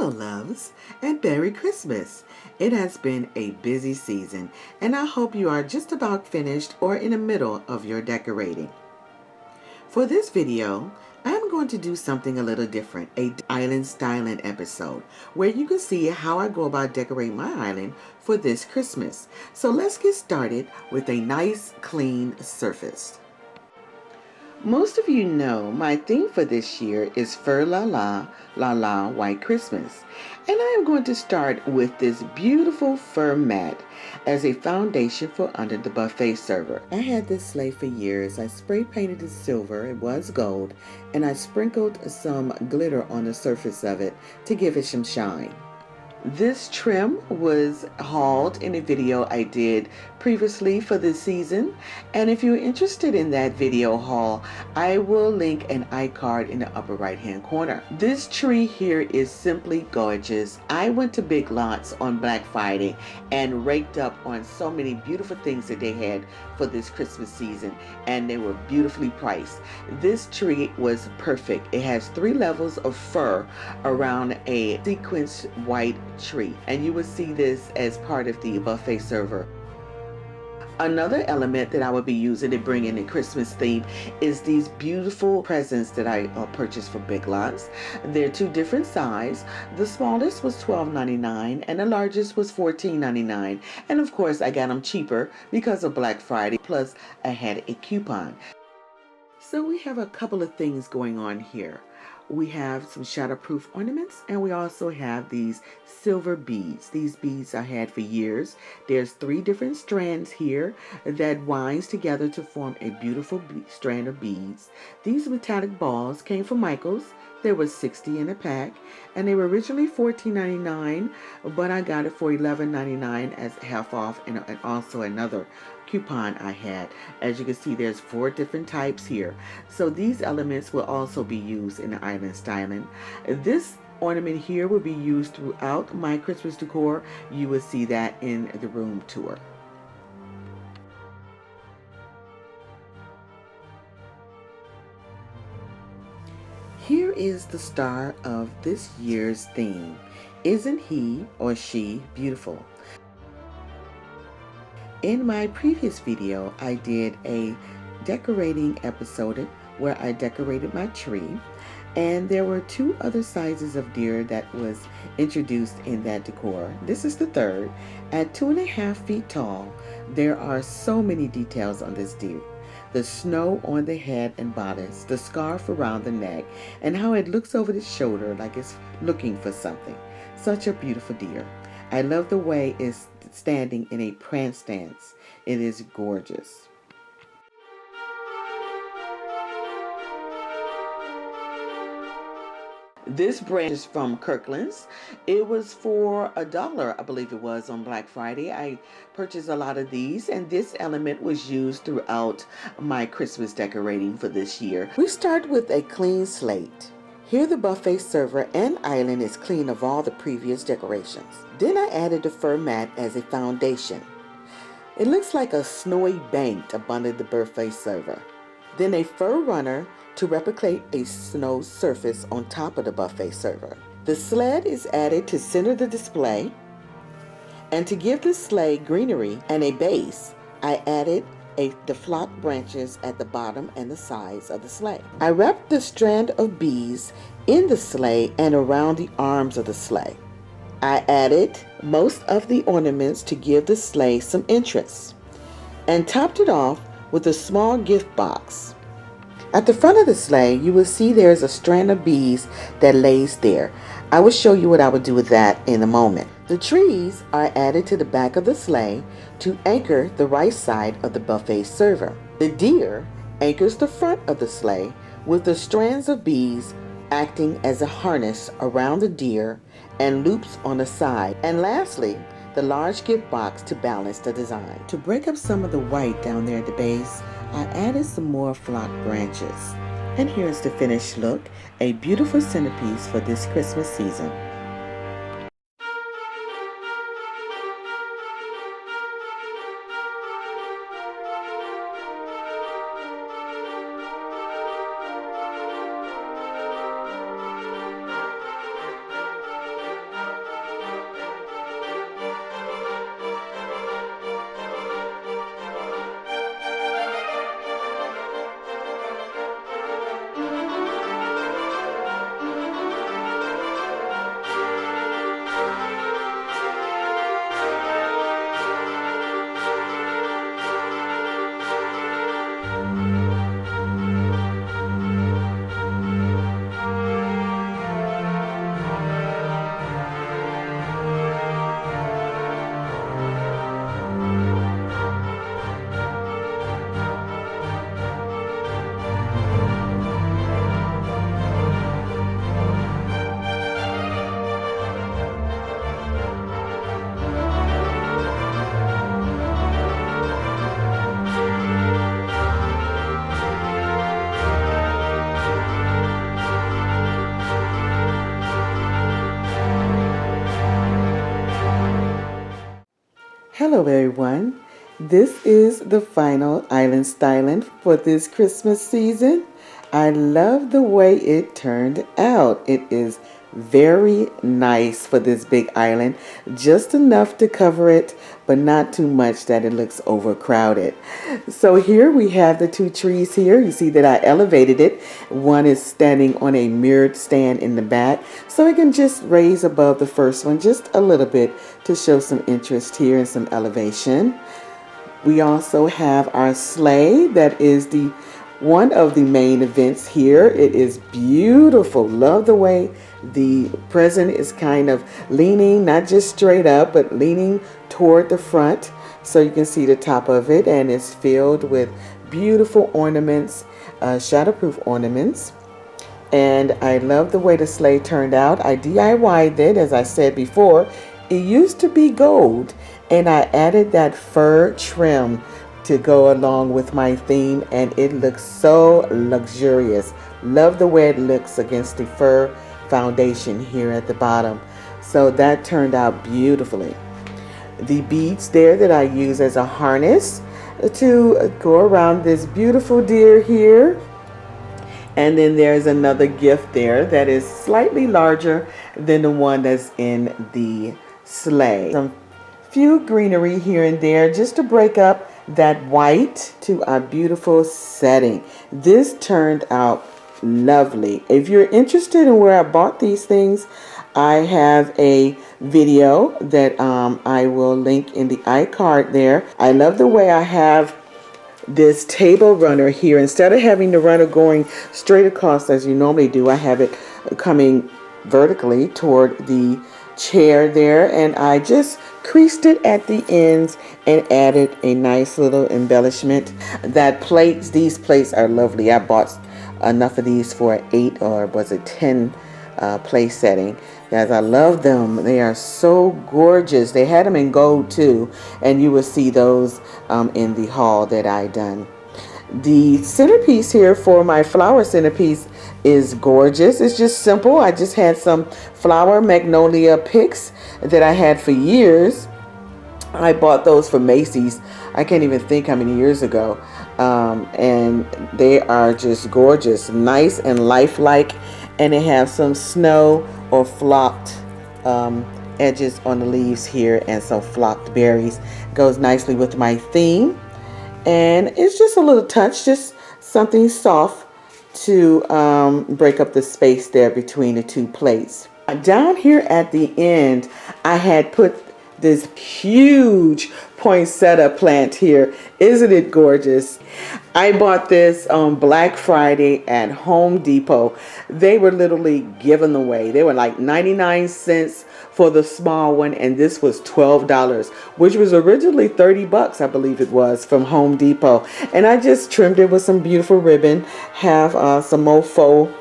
Hello, loves, and Merry Christmas. It has been a busy season, and I hope you are just about finished or in the middle of your decorating. For this video, I'm going to do something a little different, a island styling episode, where you can see how I go about decorating my island for this Christmas. So let's get started with a nice, clean surface. Most of you know my theme for this year is Furr-La-La, La-La, White Christmas. And I am going to start with this beautiful fur mat as a foundation for under the buffet server. I had this sleigh for years. I spray painted it silver, it was gold, and I sprinkled some glitter on the surface of it to give it some shine. This trim was hauled in a video I did previously for this season, and if you're interested in that video haul, I will link an iCard in the upper right hand corner. This tree here is simply gorgeous. I went to Big Lots on Black Friday and raked up on so many beautiful things that they had for this Christmas season, and they were beautifully priced. This tree was perfect. It has 3 levels of fur around a sequenced white tree, and you will see this as part of the buffet server. Another element that I will be using to bring in the Christmas theme is these beautiful presents that I purchased from Big Lots. They're 2 different sizes. The smallest was $12.99 and the largest was $14.99. And of course I got them cheaper because of Black Friday, plus I had a coupon. So we have a couple of things going on here. We have some shatterproof ornaments, and we also have these silver beads. These beads I had for years. There's 3 different strands here that winds together to form a beautiful strand of beads. These metallic balls came from Michael's. There was 60 in a pack, and they were originally $14.99, but I got it for $11.99 as half off, and also another coupon I had. As you can see, there's 4 different types here. So these elements will also be used in the island styling. This ornament here will be used throughout my Christmas decor. You will see that in the room tour. Here is the star of this year's theme. Isn't he or she beautiful? In my previous video, I did a decorating episode where I decorated my tree, and there were 2 other sizes of deer that was introduced in that decor. This is the 3rd. At 2.5 feet tall, there are so many details on this deer. The snow on the head and bodice, the scarf around the neck, and how it looks over the shoulder like it's looking for something. Such a beautiful deer. I love the way it's standing in a prance stance. It is gorgeous. This branch is from Kirkland's. It was for $1, I believe it was, on Black Friday. I purchased a lot of these, and this element was used throughout my Christmas decorating for this year. We start with a clean slate. Here the buffet server and island is clean of all the previous decorations. Then I added the fur mat as a foundation. It looks like a snowy bank up under the buffet server. Then a fur runner to replicate a snow surface on top of the buffet server. The sled is added to center the display, and to give the sleigh greenery and a base, I added the flock branches at the bottom and the sides of the sleigh. I wrapped the strand of bees in the sleigh and around the arms of the sleigh. I added most of the ornaments to give the sleigh some interest, and topped it off with a small gift box. At the front of the sleigh, you will see there is a strand of bees that lays there. I will show you what I would do with that in a moment. The trees are added to the back of the sleigh to anchor the right side of the buffet server. The deer anchors the front of the sleigh with the strands of bees acting as a harness around the deer and loops on the side. And lastly, the large gift box to balance the design. To break up some of the white down there at the base, I added some more flock branches. And here's the finished look, a beautiful centerpiece for this Christmas season. Hello everyone. This is the final island styling for this Christmas season. I love the way it turned out. It is very nice for this big island. Just enough to cover it, but not too much that it looks overcrowded. So here we have the two trees here. You see that I elevated it. One is standing on a mirrored stand in the back, so we can just raise above the first one just a little bit to show some interest here and some elevation. We also have our sleigh that is one of the main events here. It is beautiful. Love the way the present is kind of leaning, not just straight up, but leaning toward the front. So you can see the top of it, and it's filled with beautiful ornaments, shatterproof ornaments. And I love the way the sleigh turned out. I DIY'd it, as I said before. It used to be gold, and I added that fur trim to go along with my theme, and it looks so luxurious. Love the way it looks against the fur foundation here at the bottom. So that turned out beautifully. The beads there that I use as a harness to go around this beautiful deer here. And then there's another gift there that is slightly larger than the one that's in the sleigh. Some few greenery here and there just to break up that white to our beautiful setting. This turned out lovely. If you're interested in where I bought these things, I have a video that I will link in the iCard there. I love the way I have this table runner here. Instead of having the runner going straight across as you normally do, I have it coming vertically toward the chair there, and I just creased it at the ends and added a nice little embellishment. These plates are lovely. I bought enough of these for an 8 or was it 10 place setting. Guys, I love them. They are so gorgeous. They had them in gold too, and you will see those in the haul that I done. The centerpiece here for my flower centerpiece is gorgeous. It's just simple. I just had some flower magnolia picks that I had for years. I bought those from Macy's. I can't even think how many years ago. And they are just gorgeous, nice and lifelike, and they have some snow or flocked edges on the leaves here and some flocked berries. Goes nicely with my theme. And it's just a little touch, just something soft to break up the space there between the two plates. Down here at the end, I had put this huge poinsettia plant here. Isn't it gorgeous? I bought this on Black Friday at Home Depot. They were literally given away. They were like 99 cents for the small one, and this was $12, which was originally 30 bucks, I believe it was, from Home Depot. And I just trimmed it with some beautiful ribbon, have some more faux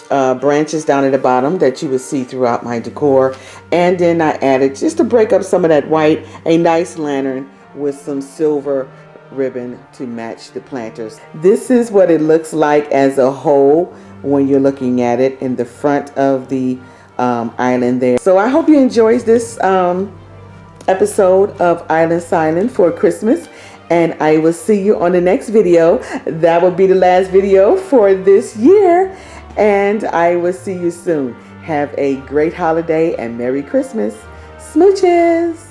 branches down at the bottom that you would see throughout my decor. And then I added, just to break up some of that white, a nice lantern with some silver ribbon to match the planters. This is what it looks like as a whole when you're looking at it in the front of the island there. So I hope you enjoyed this episode of Island Styling for Christmas, and I will see you on the next video. That will be the last video for this year, and I will see you soon. Have a great holiday and Merry Christmas. Smooches!